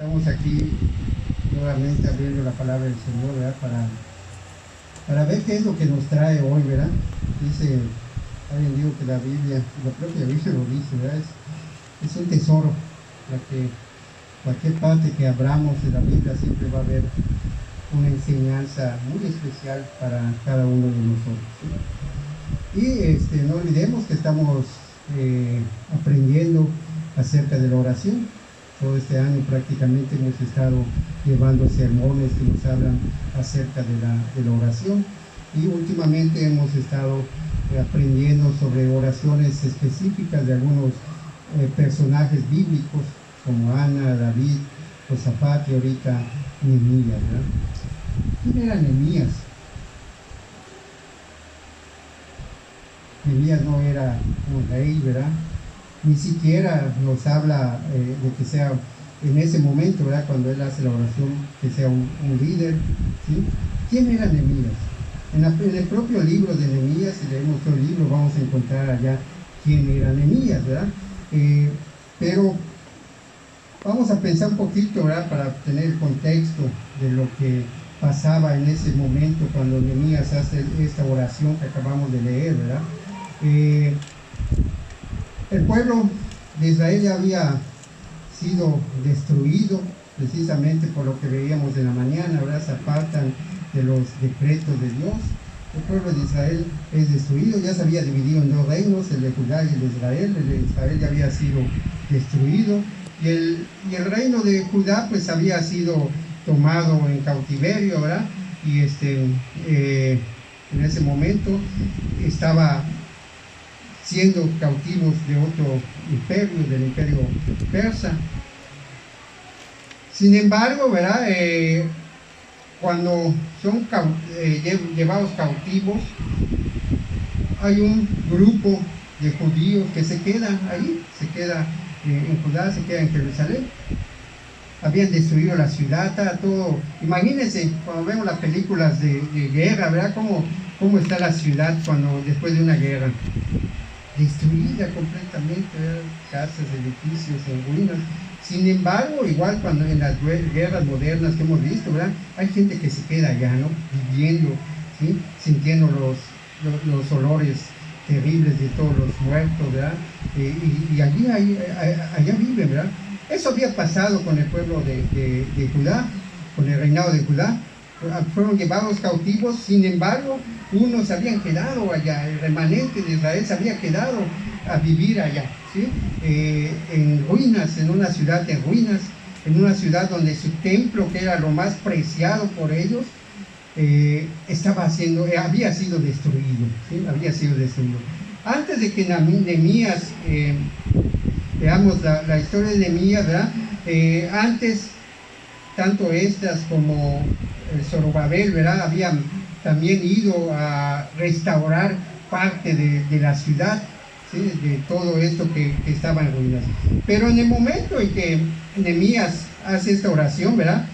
Estamos aquí nuevamente abriendo la palabra del Señor, ¿verdad? Para ver qué es lo que nos trae hoy, ¿verdad? Dice, alguien dijo que la Biblia, la propia Biblia lo dice, ¿verdad? Es un tesoro, la que cualquier parte que abramos de la Biblia siempre va a haber una enseñanza muy especial para cada uno de nosotros, ¿sí? Y no olvidemos que estamos aprendiendo acerca de la oración. Todo este año prácticamente hemos estado llevando sermones que nos hablan acerca de la oración, y últimamente hemos estado aprendiendo sobre oraciones específicas de algunos personajes bíblicos como Ana, David, Josafat y ahorita Nehemías, ¿verdad? ¿Quién era Nehemías? Nehemías no era un rey, ¿verdad? Ni siquiera nos habla de que sea en ese momento, ¿verdad? Cuando él hace la oración, que sea un líder, ¿sí? ¿Quién era Nehemías? En el propio libro de Nehemías, si leemos todo el libro, vamos a encontrar allá quién era Nehemías, ¿verdad? Pero vamos a pensar un poquito, ¿verdad? Para tener el contexto de lo que pasaba en ese momento cuando Nehemías hace esta oración que acabamos de leer, ¿verdad? El pueblo de Israel ya había sido destruido, precisamente por lo que veíamos en la mañana, ¿verdad? Se apartan de los decretos de Dios. El pueblo de Israel es destruido, ya se había dividido en dos reinos, el de Judá y el de Israel. El de Israel ya había sido destruido, y el reino de Judá pues había sido tomado en cautiverio, ¿verdad? Y en ese momento estaba siendo cautivos de otro imperio, del imperio persa. Sin embargo, ¿verdad? Cuando son llevados cautivos, hay un grupo de judíos que se queda ahí, se queda en Judá, se queda en Jerusalén. Habían destruido la ciudad, todo. Imagínense, cuando vemos las películas de guerra, ¿verdad? ¿Cómo está la ciudad después de una guerra? Destruida completamente, ¿verdad? Casas, edificios en ruinas. Sin embargo, igual cuando en las guerras modernas que hemos visto, ¿verdad? Hay gente que se queda allá, ¿no? Viviendo, ¿sí? Sintiendo los olores terribles de todos los muertos, ¿verdad? Y allí, allá viven, ¿verdad? Eso había pasado con el pueblo de Judá, con el reinado de Judá. Fueron llevados cautivos, sin embargo, unos habían quedado allá, el remanente de Israel se había quedado a vivir allá, ¿sí? En ruinas, en una ciudad de ruinas, en una ciudad donde su templo, que era lo más preciado por ellos, había sido destruido, ¿sí? Había sido destruido. Antes de que Nehemías, veamos la historia de Nehemías, ¿verdad? Antes, tanto estas como Zorobabel, ¿verdad? Habían también ido a restaurar parte de la ciudad, ¿sí? De todo esto que estaba en ruinas. Pero en el momento en que Nehemías hace esta oración, ¿verdad?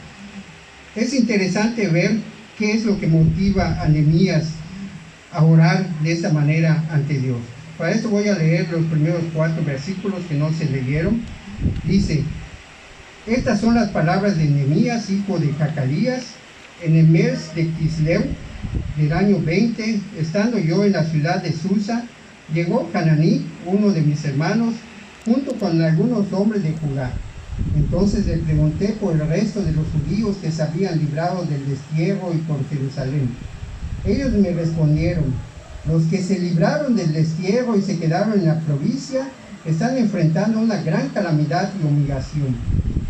Es interesante ver qué es lo que motiva a Nehemías a orar de esta manera ante Dios. Para esto voy a leer los primeros 4 versículos que no se leyeron. Dice: estas son las palabras de Nehemías, hijo de Jacalías, en el mes de Quisleu, del año 20, estando yo en la ciudad de Susa, llegó Hananí, uno de mis hermanos, junto con algunos hombres de Judá. Entonces le pregunté por el resto de los judíos que se habían librado del destierro y por Jerusalén. Ellos me respondieron: los que se libraron del destierro y se quedaron en la provincia están enfrentando una gran calamidad y humillación.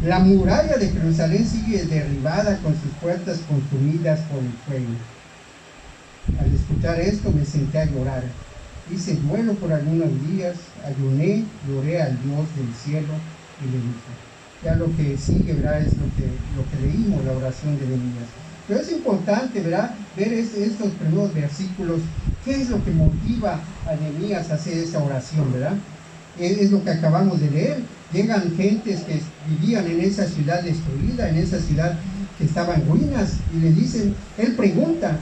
La muralla de Jerusalén sigue derribada, con sus puertas consumidas por el fuego. Al escuchar esto me senté a llorar. Hice duelo por algunos días, ayuné, lloré al Dios del cielo y le dije. Ya lo que sigue, ¿verdad? Es lo que leímos, la oración de Nehemías. Pero es importante, ¿verdad? Ver estos primeros versículos. ¿Qué es lo que motiva a Nehemías a hacer esta oración, verdad? Es lo que acabamos de leer. Llegan gentes que vivían en esa ciudad destruida, en esa ciudad que estaba en ruinas, y le dicen, él pregunta,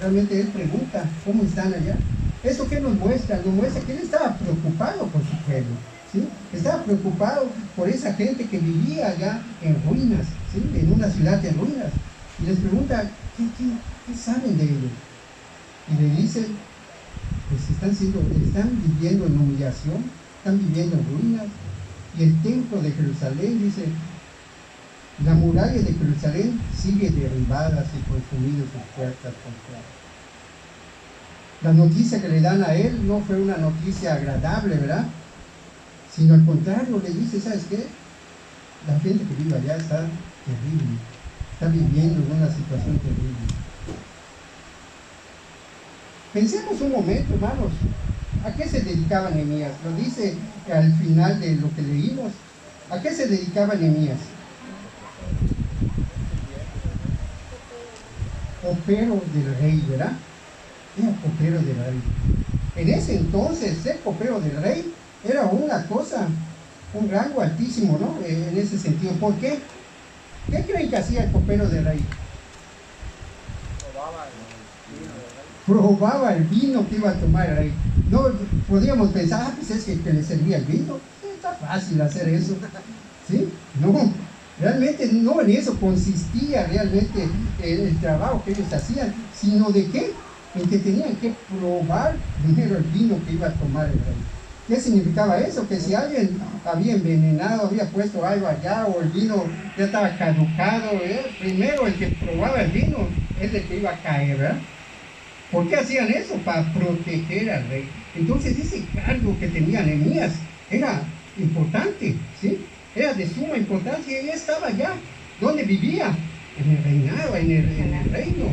¿cómo están allá? ¿Eso qué nos muestra? Nos muestra que él estaba preocupado por su pueblo. ¿sí? Estaba preocupado por esa gente que vivía allá en ruinas, ¿sí? En una ciudad en ruinas. Y les pregunta, ¿qué saben de ellos? Y le dice, pues están viviendo en humillación, están viviendo en ruinas. Y el templo de Jerusalén, dice, la muralla de Jerusalén sigue derribadas y consumidas sus puertas con fuego. La noticia que le dan a él no fue una noticia agradable, ¿verdad? Sino al contrario, le dice, ¿sabes qué? La gente que vive allá está terrible, está viviendo en una situación terrible. Pensemos un momento, hermanos, ¿a qué se dedicaba Nehemías? Lo dice al final de lo que leímos. ¿A qué se dedicaba Nehemías? Copero del rey, ¿verdad? Era copero del rey. En ese entonces, ser copero del rey era una cosa, un rango altísimo, ¿no? En ese sentido. ¿Por qué? ¿Qué creen que hacía el copero del rey? Probaba el vino que iba a tomar el rey. No podríamos pensar, pues es que le servía el vino. Está fácil hacer eso. ¿Sí? No, realmente no en eso consistía realmente el trabajo que ellos hacían, sino de qué? En que tenían que probar primero el vino que iba a tomar el rey. ¿Qué significaba eso? Que si alguien había envenenado, había puesto algo allá, o el vino ya estaba caducado, primero el que probaba el vino es el que iba a caer, ¿verdad? ¿Por qué hacían eso? Para proteger al rey. Entonces ese cargo que tenía Nehemías era importante, ¿sí? Era de suma importancia, y él estaba allá. ¿Dónde vivía? En el reinado, en el reino.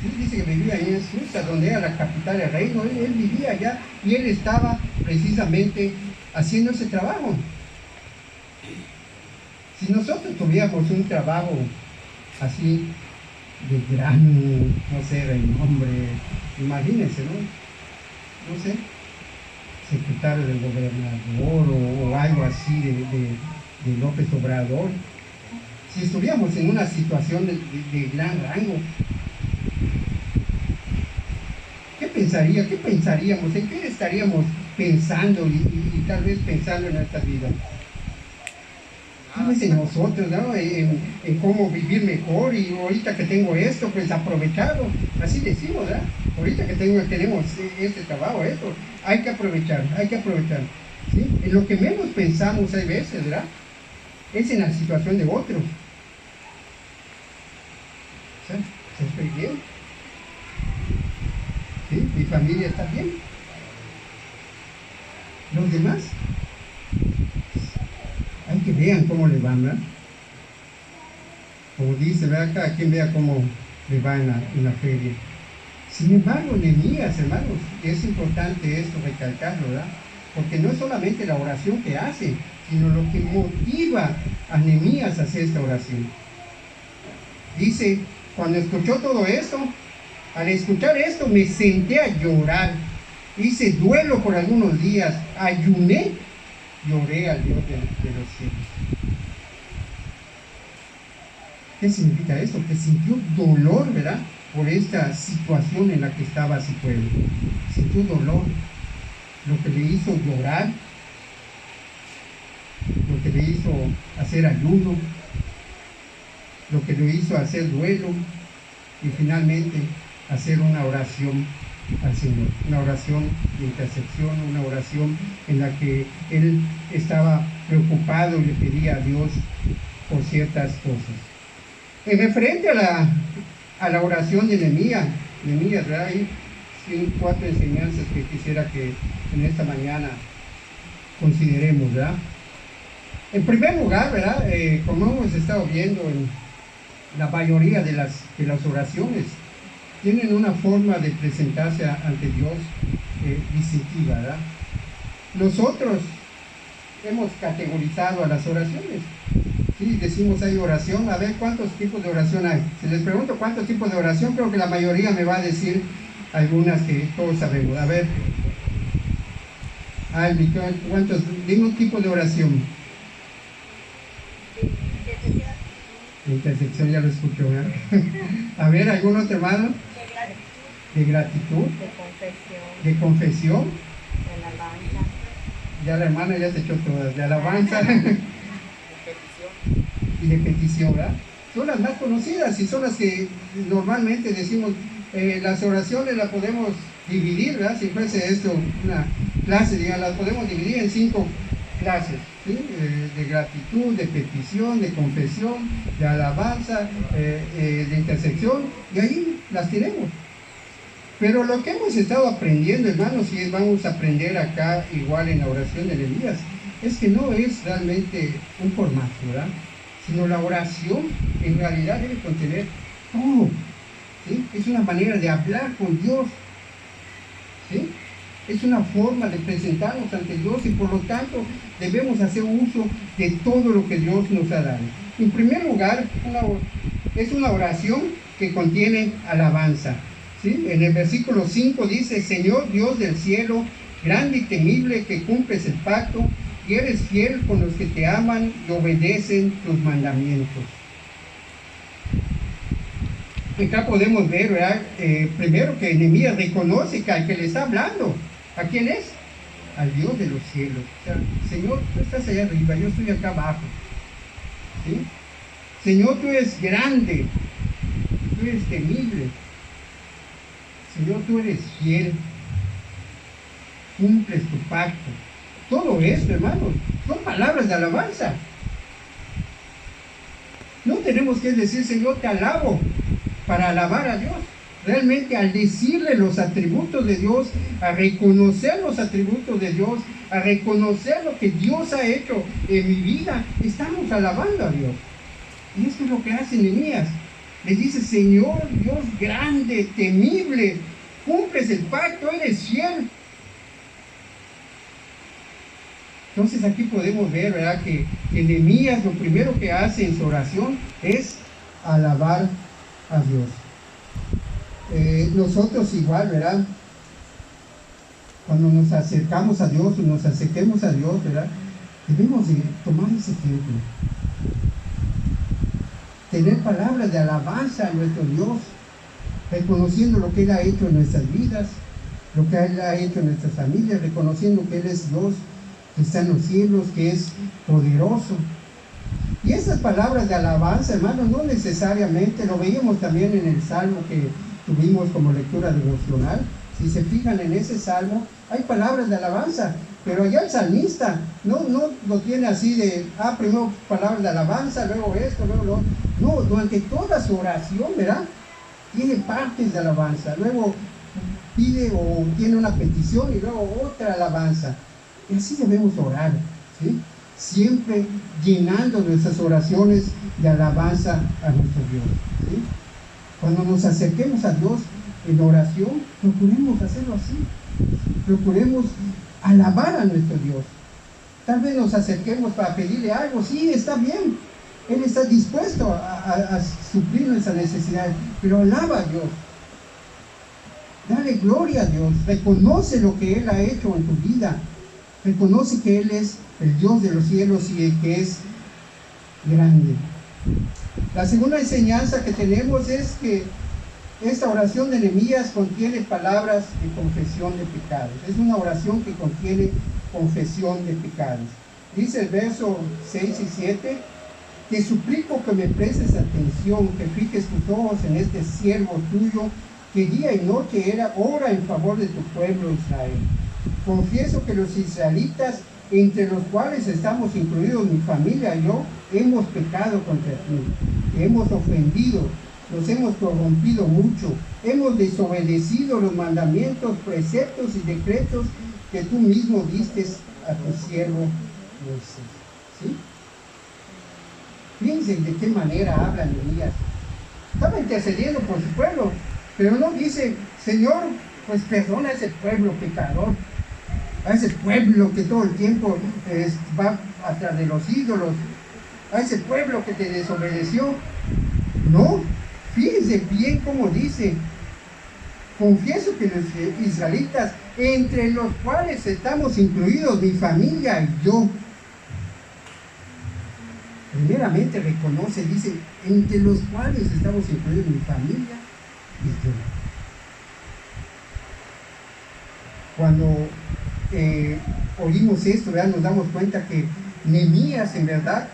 Sí, dice que vivía ahí en Susa, donde era la capital del reino. Él vivía allá y él estaba precisamente haciendo ese trabajo. Si nosotros tuviéramos un trabajo así de gran, no sé, renombre, imagínense, ¿no? No sé, secretario del gobernador o algo así de López Obrador. Si estuviéramos en una situación de gran rango, ¿qué pensaríamos? ¿En qué estaríamos pensando y tal vez pensando en nuestra vida? Tal vez en nosotros, ¿no? En cómo vivir mejor, y ahorita que tengo esto, pues aprovecharlo. Así decimos, ¿verdad? Ahorita que tenemos este trabajo, esto, hay que aprovechar. ¿Sí? En lo que menos pensamos hay veces, ¿verdad? Es en la situación de otros. O sea, estoy bien. ¿Sí? Mi familia está bien. Los demás, hay que vean cómo le van, ¿verdad? Como dice, ¿verdad? Cada quien vea cómo le va en la feria. Sin embargo, Nehemías, hermanos, es importante esto recalcarlo, ¿verdad? Porque no es solamente la oración que hace, sino lo que motiva a Nehemías a hacer esta oración. Dice, cuando escuchó todo esto, al escuchar esto me senté a llorar, hice duelo por algunos días, ayuné, lloré al Dios de los cielos. ¿Qué significa esto? Que sintió dolor, ¿verdad? Por esta situación en la que estaba su pueblo. Sintió dolor, lo que le hizo llorar, lo que le hizo hacer ayuno, lo que le hizo hacer duelo, y finalmente hacer una oración al Señor, una oración de intercesión, una oración en la que él estaba preocupado y le pedía a Dios por ciertas cosas. En referente a la oración de Nehemías, ¿verdad? Hay 4 enseñanzas que quisiera que en esta mañana consideremos, ¿verdad? En primer lugar, ¿verdad? Como hemos estado viendo en la mayoría de las oraciones, tienen una forma de presentarse ante Dios distintiva, ¿verdad? Nosotros hemos categorizado a las oraciones. Sí, decimos hay oración, a ver cuántos tipos de oración hay. Si les pregunto cuántos tipos de oración, creo que la mayoría me va a decir algunas que todos sabemos. A ver, ¿cuántos? Dime un tipo de oración. Intercesión, ya lo escucho, ¿verdad? A ver, ¿algún otro hermano? De gratitud. De confesión. De alabanza. Ya la hermana ya se echó todas, de alabanza y de petición, ¿verdad? Son las más conocidas y son las que normalmente decimos, las oraciones las podemos dividir, ¿verdad? Si fuese esto una clase, digamos, las podemos dividir en 5 clases, ¿sí? De gratitud, de petición, de confesión, de alabanza, de intersección, y ahí las tenemos. Pero lo que hemos estado aprendiendo, hermanos, y vamos a aprender acá igual en la oración de Elías, es que no es realmente un formato, ¿verdad? Sino la oración en realidad debe contener todo, ¿sí? Es una manera de hablar con Dios, ¿sí? Es una forma de presentarnos ante Dios y por lo tanto debemos hacer uso de todo lo que Dios nos ha dado. En primer lugar, es una oración que contiene alabanza, ¿sí? En el versículo 5 dice: Señor Dios del cielo, grande y temible, que cumples el pacto y eres fiel con los que te aman y obedecen tus mandamientos. Acá podemos ver, ¿verdad? Primero que Nehemías reconoce que al que le está hablando, ¿a quién es? Al Dios de los cielos. O sea, Señor, tú estás allá arriba, yo estoy acá abajo, ¿sí? Señor, tú eres grande, tú eres temible. Señor, tú eres fiel, cumples tu pacto. Todo esto, hermanos, son palabras de alabanza. No tenemos que decir, Señor, te alabo, para alabar a Dios. Realmente al decirle los atributos de Dios, a reconocer los atributos de Dios, a reconocer lo que Dios ha hecho en mi vida, estamos alabando a Dios. Y esto es lo que hace Nehemías. Le dice: Señor Dios grande, temible, cumples el pacto, eres fiel. Entonces aquí podemos ver, ¿verdad?, que Nehemías lo primero que hace en su oración es alabar a Dios. Nosotros igual, ¿verdad? Cuando nos acercamos a Dios o nos acerquemos a Dios, ¿verdad?, debemos de tomar ese tiempo. Tener palabras de alabanza a nuestro Dios, reconociendo lo que Él ha hecho en nuestras vidas, lo que Él ha hecho en nuestras familias, reconociendo que Él es Dios, que está en los cielos, que es poderoso. Y esas palabras de alabanza, hermanos, no necesariamente, lo veíamos también en el salmo que tuvimos como lectura devocional. Si se fijan en ese salmo, hay palabras de alabanza, pero allá el salmista no lo tiene así de, primero palabras de alabanza, luego esto, luego lo otro. No, durante toda su oración, ¿verdad?, tiene partes de alabanza, luego pide o tiene una petición y luego otra alabanza. Y así debemos orar, ¿sí? Siempre llenando nuestras oraciones de alabanza a nuestro Dios, ¿sí? Cuando nos acerquemos a Dios en oración, procuremos hacerlo así. Procuremos alabar a nuestro Dios. Tal vez nos acerquemos para pedirle algo, sí, está bien. Él está dispuesto a suplir nuestras necesidades, pero alaba a Dios. Dale gloria a Dios. Reconoce lo que Él ha hecho en tu vida. Reconoce que Él es el Dios de los cielos y el que es grande. La segunda enseñanza que tenemos es que esta oración de Nehemías contiene palabras de confesión de pecados. Es una oración que contiene confesión de pecados. Dice el verso 6 y 7: Te suplico que me prestes atención, que fijes tus ojos en este siervo tuyo, que día y noche ora en favor de tu pueblo Israel. Confieso que los israelitas, entre los cuales estamos incluidos mi familia y yo, hemos pecado contra ti, te hemos ofendido, nos hemos corrompido mucho, hemos desobedecido los mandamientos, preceptos y decretos que tú mismo diste a tu siervo Moisés. ¿Sí? Fíjense de qué manera habla Nehemías. Estaba intercediendo por su pueblo, pero no dice: Señor, pues perdona a ese pueblo pecador, a ese pueblo que todo el tiempo va atrás de los ídolos, a ese pueblo que te desobedeció. No, fíjense bien cómo dice: confieso que los israelitas, entre los cuales estamos incluidos mi familia y yo. Primeramente reconoce, dice, entre los cuales estamos incluidos mi familia y yo. Cuando oímos esto, ¿verdad? Nos damos cuenta que Nehemías en verdad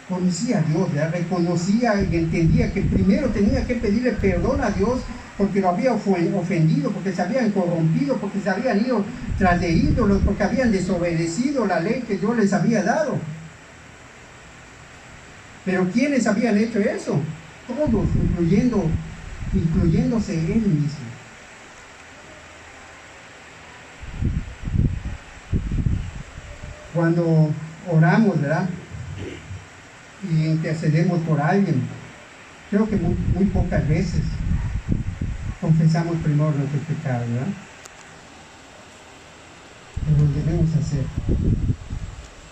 conocía a Dios, ¿verdad? Reconocía y entendía que primero tenía que pedirle perdón a Dios porque lo había ofendido, porque se habían corrompido, porque se habían ido tras de ídolos, porque habían desobedecido la ley que Dios les había dado. Pero ¿quiénes habían hecho eso? Todos, incluyéndose él mismo. Cuando oramos, ¿verdad? Y intercedemos por alguien, creo que muy pocas veces confesamos primero nuestros pecados, ¿verdad? Pero lo debemos hacer.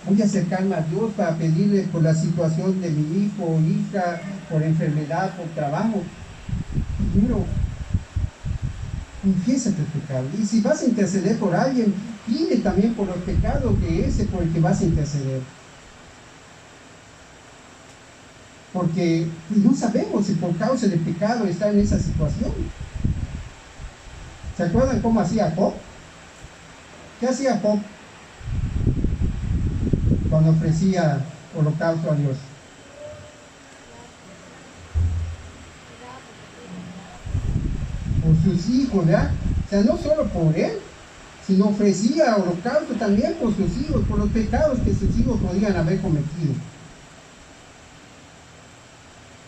Voy a acercarme a Dios para pedirle por la situación de mi hijo o hija, por enfermedad, por trabajo. Primero, confiesa tus pecados. Y si vas a interceder por alguien, pide también por los pecados de ese por el que vas a interceder. Porque no sabemos si por causa del pecado está en esa situación. ¿Se acuerdan cómo hacía Job? ¿Qué hacía Job cuando ofrecía holocausto a Dios? Por sus hijos, ¿verdad? O sea, no solo por él, sino ofrecía holocausto también por sus hijos, por los pecados que sus hijos podían haber cometido.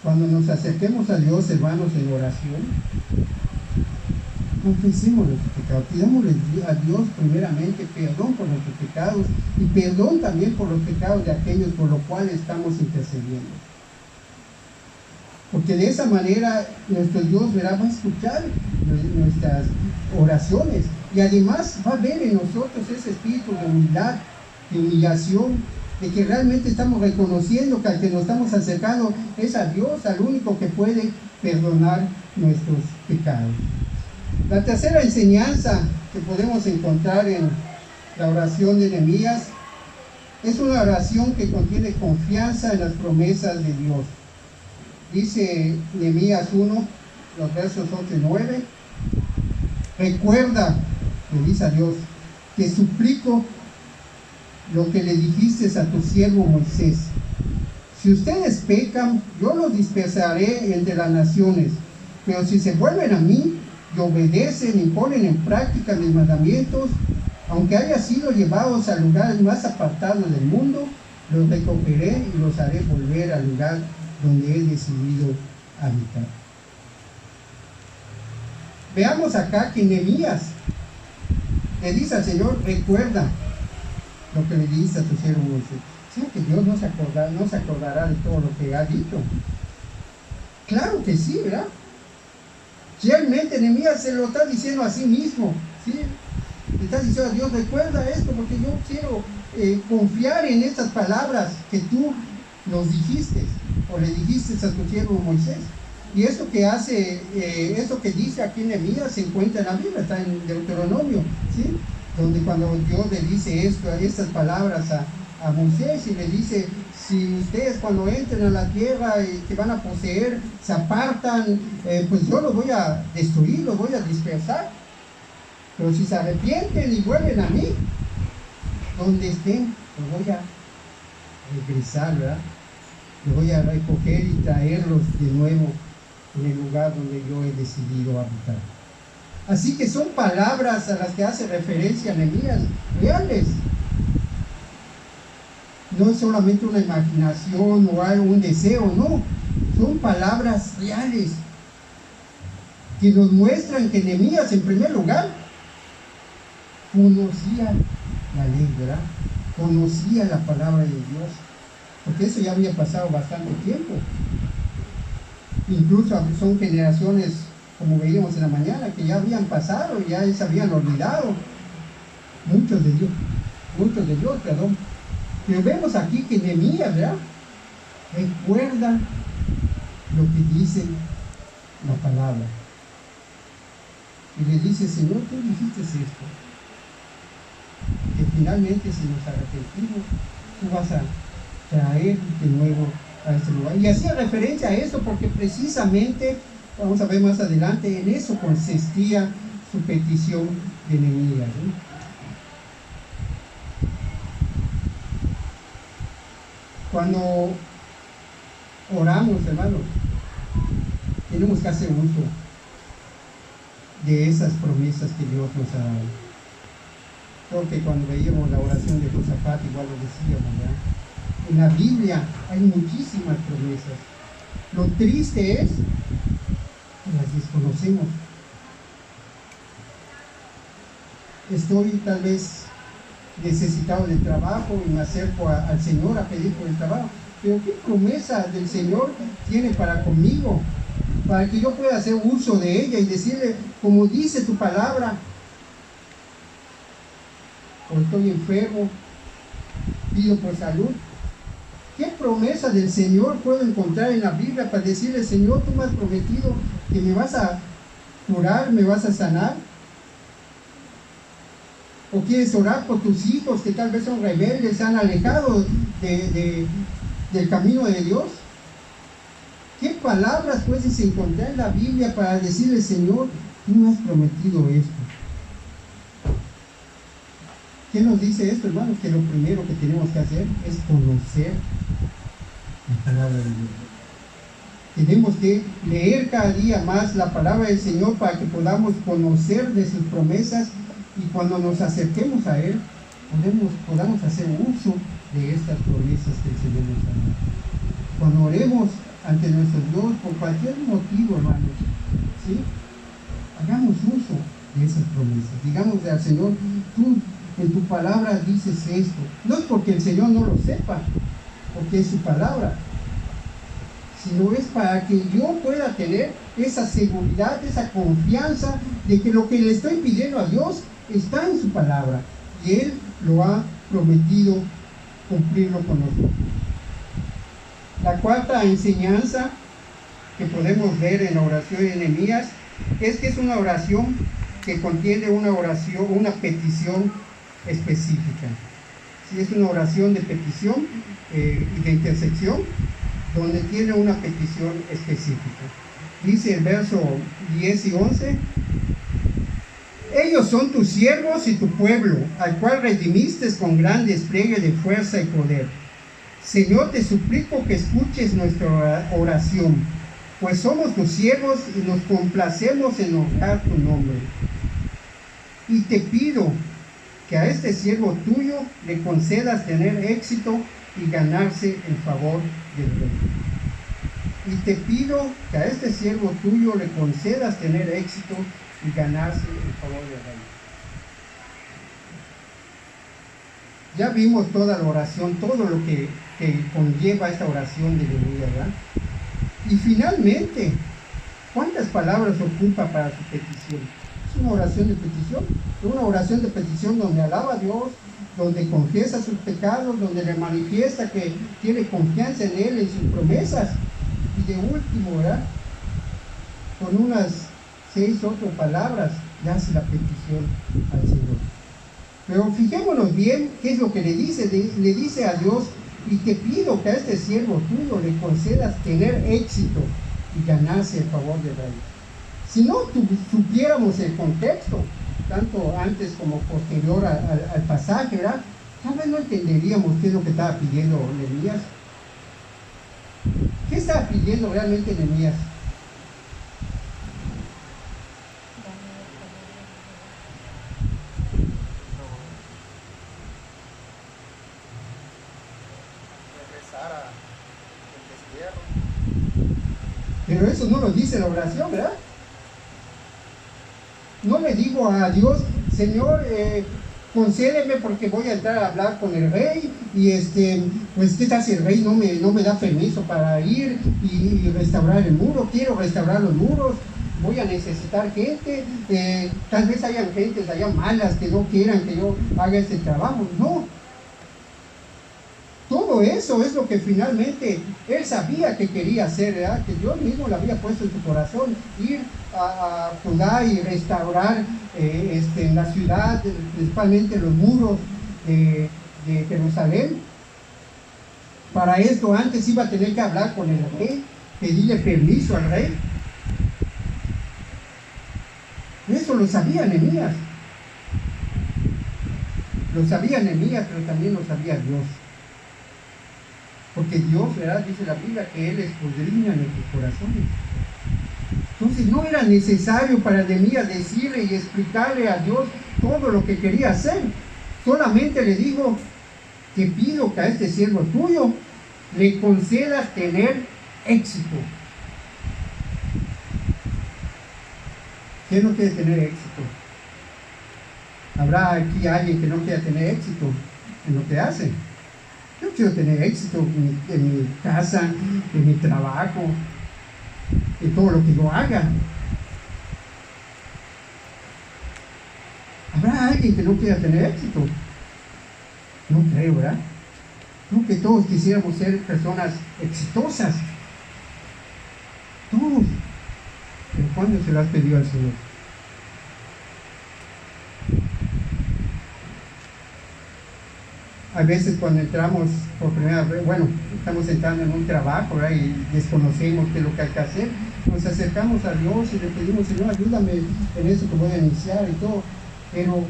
Cuando nos acerquemos a Dios, hermanos, en oración, confesemos nuestros pecados, pidámosle a Dios primeramente perdón por nuestros pecados y perdón también por los pecados de aquellos por los cuales estamos intercediendo. Porque de esa manera nuestro Dios va a escuchar nuestras oraciones y además va a ver en nosotros ese espíritu de humildad, de humillación, de que realmente estamos reconociendo que al que nos estamos acercando es a Dios, al único que puede perdonar nuestros pecados. La tercera enseñanza que podemos encontrar en la oración de Nehemías es una oración que contiene confianza en las promesas de Dios. Dice Nehemías 1, los versos 8 y 9, recuerda, le dice a Dios, te suplico lo que le dijiste a tu siervo Moisés. Si ustedes pecan, yo los dispersaré entre las naciones, pero si se vuelven a mí y obedecen y ponen en práctica mis mandamientos, aunque haya sido llevados a lugares más apartados del mundo, los recogeré y los haré volver al lugar donde he decidido habitar. Veamos acá que Nehemías le dice al Señor, recuerda lo que le dijiste a tu siervo Moisés. ¿Sabe que Dios no se acordará de todo lo que ha dicho? Claro que sí, ¿verdad? Realmente Nehemías se lo está diciendo a sí mismo, ¿sí? Le está diciendo a Dios, recuerda esto porque yo quiero confiar en estas palabras que tú nos dijiste o le dijiste a tu siervo Moisés. Y esto que hace, esto que dice aquí en Nehemías se encuentra en la Biblia, está en Deuteronomio, ¿sí? Donde cuando Dios le dice estas palabras a Moisés y le dice, si ustedes cuando entren a la tierra que van a poseer se apartan, pues yo los voy a destruir, los voy a dispersar. Pero si se arrepienten y vuelven a mí, donde estén, los voy a regresar, ¿verdad? Los voy a recoger y traerlos de nuevo en el lugar donde yo he decidido habitar. Así que son palabras a las que hace referencia Nehemías, reales. No es solamente una imaginación o un deseo, no. Son palabras reales que nos muestran que Nehemías, en primer lugar, conocía la ley, ¿verdad? Conocía la palabra de Dios, porque eso ya había pasado bastante tiempo. Incluso son generaciones, como veíamos en la mañana, que ya habían pasado y ya se habían olvidado. Muchos de Dios, perdón. Pero vemos aquí que Nehemías, ¿verdad? Recuerda lo que dice la palabra. Y le dice, Señor, tú dijiste esto. Que finalmente si nos arrepentimos, tú vas a traer de nuevo a este lugar. Y hacía referencia a esto porque precisamente, vamos a ver más adelante, en eso consistía su petición de Nehemías, ¿sí? Cuando oramos, hermanos, tenemos que hacer uso de esas promesas que Dios nos ha dado. Creo que cuando veíamos la oración de Josafat, igual lo decíamos, ¿verdad? En la Biblia hay muchísimas promesas. Lo triste es que las desconocemos. Estoy tal vez necesitado de trabajo y me acerco al Señor a pedir por el trabajo. Pero ¿qué promesa del Señor tiene para conmigo? Para que yo pueda hacer uso de ella y decirle, como dice tu palabra, o estoy enfermo, pido por salud. ¿Qué promesa del Señor puedo encontrar en la Biblia para decirle, Señor, tú me has prometido que me vas a curar, me vas a sanar? ¿O quieres orar por tus hijos que tal vez son rebeldes, se han alejado del camino de Dios? ¿Qué palabras puedes encontrar en la Biblia para decirle, Señor, tú me has prometido esto? ¿Qué nos dice esto, hermanos? Que lo primero que tenemos que hacer es conocer la palabra de Dios. Tenemos que leer cada día más la palabra del Señor para que podamos conocer de sus promesas y cuando nos acerquemos a Él, podamos hacer uso de estas promesas que el Señor nos ha dado. Cuando oremos ante nuestro Dios, por cualquier motivo, hermanos, ¿sí?, hagamos uso de esas promesas. Digámosle al Señor, tú en tu palabra dices esto. No es porque el Señor no lo sepa, porque es su palabra, sino es para que yo pueda tener esa seguridad, esa confianza de que lo que le estoy pidiendo a Dios está en su palabra y Él lo ha prometido cumplirlo con nosotros. La cuarta enseñanza que podemos ver en la oración de Nehemías es que es una oración que contiene una petición específica. Sí, es una oración de petición y de intercesión donde tiene una petición específica. Dice el verso 10 y 11: ellos son tus siervos y tu pueblo, al cual redimiste con gran despliegue de fuerza y poder. Señor, te suplico que escuches nuestra oración, pues somos tus siervos y nos complacemos en honrar tu nombre. Y te pido que a este siervo tuyo le concedas tener éxito y ganarse el favor del rey. Y te pido que a este siervo tuyo le concedas tener éxito y ganarse el favor del rey. Ya vimos toda la oración, todo lo que conlleva esta oración de Nehemías, ¿verdad? Y finalmente, ¿cuántas palabras ocupa para su petición? Es una oración de petición, una oración de petición donde alaba a Dios, donde confiesa sus pecados, donde le manifiesta que tiene confianza en Él, en sus promesas. Y de último, ¿verdad?, con unas 6 otras palabras, le hace la petición al Señor. Pero fijémonos bien qué es lo que le dice. Le dice a Dios: y te pido que a este siervo tuyo le concedas tener éxito y ganarse el favor del rey. Si no supiéramos el contexto, tanto antes como posterior al pasaje, ¿verdad?, tal vez no entenderíamos qué es lo que estaba pidiendo Nehemías. ¿Qué estaba pidiendo realmente Nehemías? Pero eso no lo dice la oración, ¿verdad? No le digo a Dios: Señor, concédeme porque voy a entrar a hablar con el rey y pues qué tal si el rey no me da permiso para ir y restaurar el muro. Quiero restaurar los muros, voy a necesitar gente, tal vez hayan gentes allá malas que no quieran que yo haga este trabajo. No. Todo eso es lo que finalmente él sabía que quería hacer, ¿verdad? Que Dios mismo le había puesto en su corazón, ir a Judá y restaurar en la ciudad, principalmente los muros de Jerusalén. Para esto antes iba a tener que hablar con el rey, pedirle permiso al rey. Eso lo sabía Nehemías. Lo sabía Nehemías, pero también lo sabía Dios. Porque Dios, ¿verdad? Dice la Biblia que Él escudriña nuestros corazones. Entonces no era necesario para Nehemías decirle y explicarle a Dios todo lo que quería hacer. Solamente le dijo: te pido que a este siervo tuyo le concedas tener éxito. ¿Quién no quiere tener éxito? ¿Habrá aquí alguien que no quiera tener éxito en lo que hace? Yo quiero tener éxito en mi casa, en mi trabajo, en todo lo que yo haga. ¿Habrá alguien que no quiera tener éxito? No creo, ¿verdad? No, que todos quisiéramos ser personas exitosas. Todos. ¿Pero cuándo se lo has pedido al Señor? A veces cuando entramos por primera vez, bueno, estamos entrando en un trabajo, ¿verdad? Y desconocemos qué es lo que hay que hacer, nos acercamos a Dios y le pedimos: Señor, ayúdame en eso que voy a iniciar y todo. Pero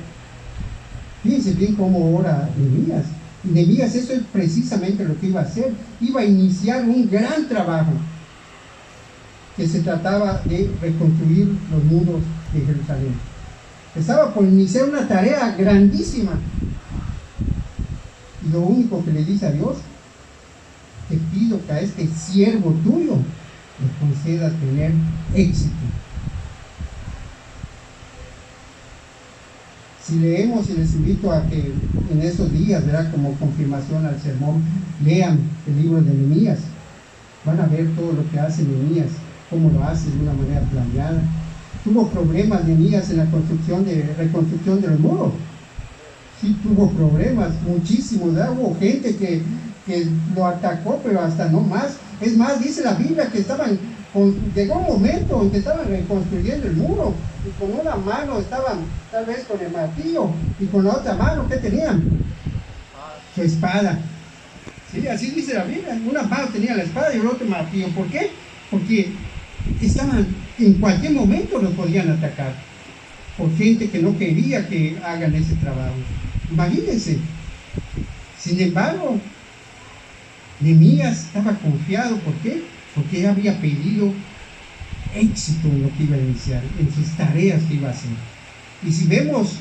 fíjense bien cómo ora Nehemías. Y Nehemías, eso es precisamente lo que iba a hacer. Iba a iniciar un gran trabajo, que se trataba de reconstruir los muros de Jerusalén. Estaba por iniciar una tarea grandísima. Y lo único que le dice a Dios: te pido que a este siervo tuyo le concedas tener éxito. Si leemos, y les invito a que en esos días, ¿verdad?, como confirmación al sermón, lean el libro de Nehemías. Van a ver todo lo que hace Nehemías, cómo lo hace de una manera planeada. Tuvo problemas Nehemías en la reconstrucción de los muros. Sí, tuvo problemas, muchísimos, ¿verdad? Hubo gente que lo atacó, pero hasta no más. Es más, dice la Biblia que llegó un momento en que estaban reconstruyendo el muro, y con una mano estaban tal vez con el martillo, y con la otra mano, ¿qué tenían? Su espada. Sí, así dice la Biblia. Una mano tenía la espada y el otro martillo. ¿Por qué? Porque en cualquier momento los podían atacar por gente que no quería que hagan ese trabajo. Imagínense. Sin embargo, Nehemías estaba confiado. ¿Por qué? Porque él había pedido éxito en lo que iba a iniciar, en sus tareas que iba a hacer. Y si vemos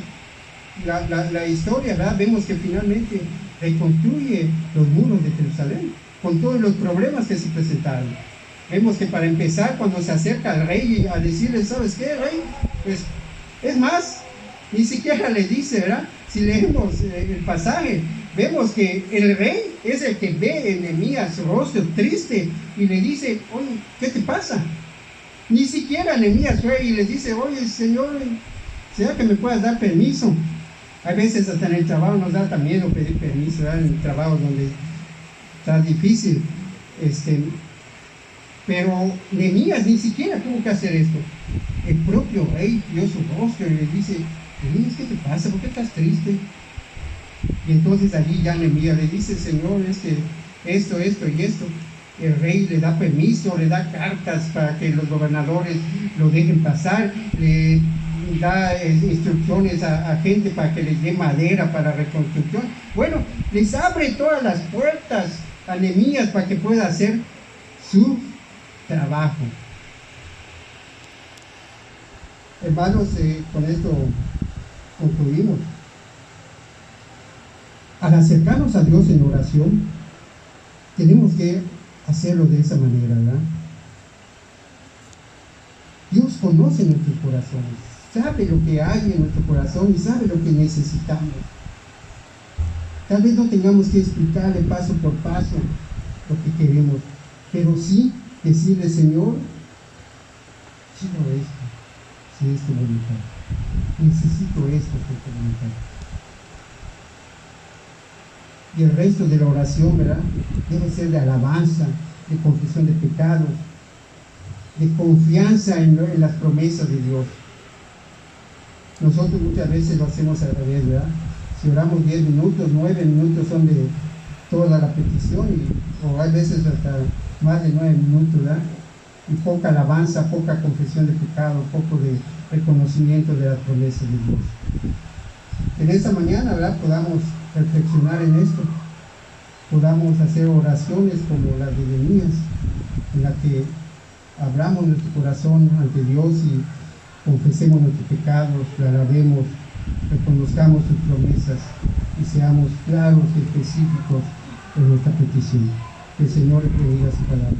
la historia, ¿verdad?, vemos que finalmente reconstruye los muros de Jerusalén con todos los problemas que se presentaron. Vemos que para empezar, cuando se acerca al rey a decirle: ¿sabes qué, rey? Pues es más, ni siquiera le dice, ¿verdad? Si leemos el pasaje, vemos que el rey es el que ve en Nehemías su rostro triste y le dice: oye, ¿qué te pasa? Ni siquiera Nehemías fue y le dice: oye, Señor, ¿será que me puedas dar permiso? A veces hasta en el trabajo nos da también miedo pedir permiso, ¿verdad? En trabajos donde está difícil. Pero Nehemías ni siquiera tuvo que hacer esto. El propio rey vio su rostro y le dice: Nehemías, ¿qué te pasa? ¿Por qué estás triste? Y entonces allí ya Nehemías le dice: Señor, esto y esto. El rey le da permiso, le da cartas para que los gobernadores lo dejen pasar, le da instrucciones a gente para que les dé madera para reconstrucción. Bueno, les abre todas las puertas a Nehemías para que pueda hacer su trabajo. Hermanos, con esto concluimos. Al acercarnos a Dios en oración, tenemos que hacerlo de esa manera, ¿verdad? Dios conoce nuestros corazones, sabe lo que hay en nuestro corazón y sabe lo que necesitamos. Tal vez no tengamos que explicarle paso por paso lo que queremos, pero sí decirle: Señor, quiero esto, si es tu voluntad, necesito esto por tu voluntad. Y el resto de la oración, ¿verdad?, debe ser de alabanza, de confesión de pecados, de confianza en las promesas de Dios. Nosotros muchas veces lo hacemos al revés, ¿verdad? Si oramos 10 minutos, 9 minutos son de toda la petición, o hay veces hasta más de 9 minutos, ¿verdad? Y poca alabanza, poca confesión de pecado, poco de reconocimiento de las promesas de Dios. En esta mañana, ¿verdad?, podamos reflexionar en esto. podamos hacer oraciones como la de Nehemías, en la que abramos nuestro corazón ante Dios y confesemos nuestros pecados, le alabemos, reconozcamos sus promesas y seamos claros y específicos en nuestra petición. Que el Señor bendiga su palabra.